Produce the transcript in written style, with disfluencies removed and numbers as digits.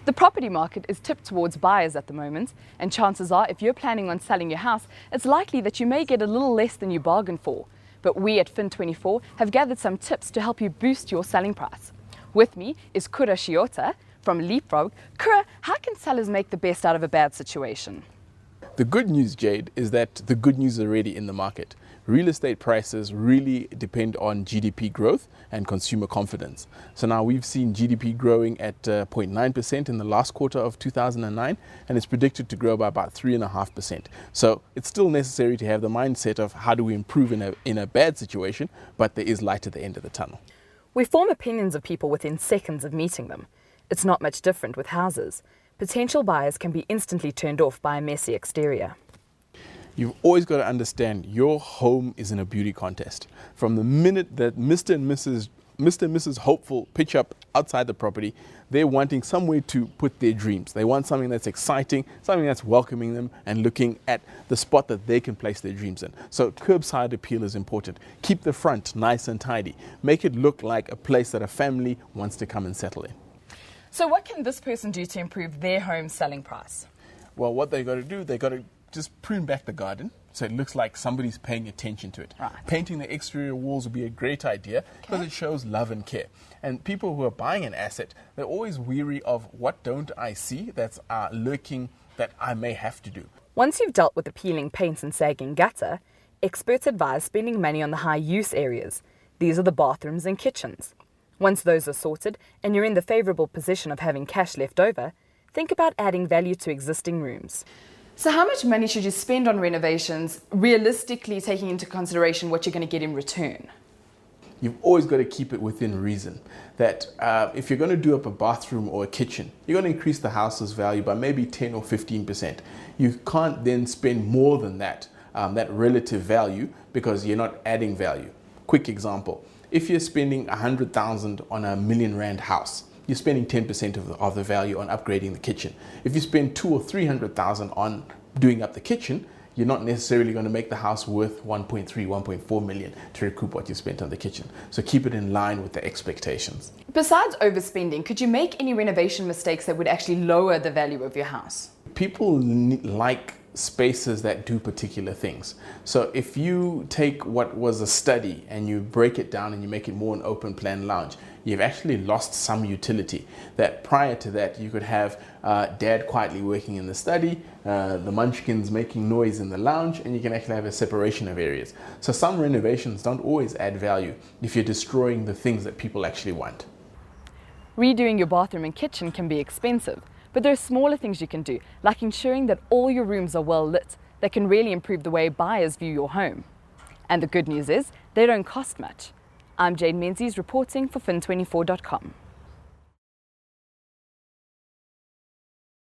The property market is tipped towards buyers at the moment, and chances are if you're planning on selling your house, it's likely that you may get a little less than you bargained for. But we at Fin24 have gathered some tips to help you boost your selling price. With me is Kura Shiota from Leapfrog. Kura, how can sellers make the best out of a bad situation? The good news, Jade, is that the good news is already in the market. Real estate prices really depend on GDP growth and consumer confidence. So now we've seen GDP growing at 0.9% in the last quarter of 2009, and it's predicted to grow by about 3.5%. So it's still necessary to have the mindset of how do we improve in a bad situation, but there is light at the end of the tunnel. We form opinions of people within seconds of meeting them. It's not much different with houses. Potential buyers can be instantly turned off by a messy exterior. You've always got to understand your home isn't a beauty contest. From the minute that Mr. and Mrs. Hopeful pitch up outside the property, they're wanting somewhere to put their dreams. They want something that's exciting, something that's welcoming them and looking at the spot that they can place their dreams in. So curbside appeal is important. Keep the front nice and tidy. Make it look like a place that a family wants to come and settle in. So what can this person do to improve their home selling price? Well, what they've got to do, they've got to just prune back the garden so it looks like somebody's paying attention to it. Right. Painting the exterior walls would be a great idea because it shows love and care. And people who are buying an asset, they're always weary of what don't I see that's lurking that I may have to do. Once you've dealt with the peeling paints and sagging gutter, experts advise spending money on the high-use areas. These are the bathrooms and kitchens. Once those are sorted and you're in the favourable position of having cash left over, think about adding value to existing rooms. So how much money should you spend on renovations, realistically taking into consideration what you're going to get in return? You've always got to keep it within reason. That if you're going to do up a bathroom or a kitchen, you're going to increase the house's value by maybe 10 or 15%. You can't then spend more than that, that relative value, because you're not adding value. Quick example, if you're spending 100,000 on a R1,000,000 house, you're spending 10% of the value on upgrading the kitchen. If you spend 200,000 or 300,000 on doing up the kitchen, you're not necessarily going to make the house worth 1.3, 1.4 million to recoup what you spent on the kitchen. So keep it in line with the expectations. Besides overspending, could you make any renovation mistakes that would actually lower the value of your house? People like spaces that do particular things. So if you take what was a study and you break it down and you make it more an open plan lounge, you've actually lost some utility. That prior to that you could have dad quietly working in the study, the munchkins making noise in the lounge, and you can actually have a separation of areas. So some renovations don't always add value if you're destroying the things that people actually want. Redoing your bathroom and kitchen can be expensive, but there are smaller things you can do, like ensuring that all your rooms are well lit. That can really improve the way buyers view your home. And the good news is, they don't cost much. I'm Jade Menzies reporting for Fin24.com.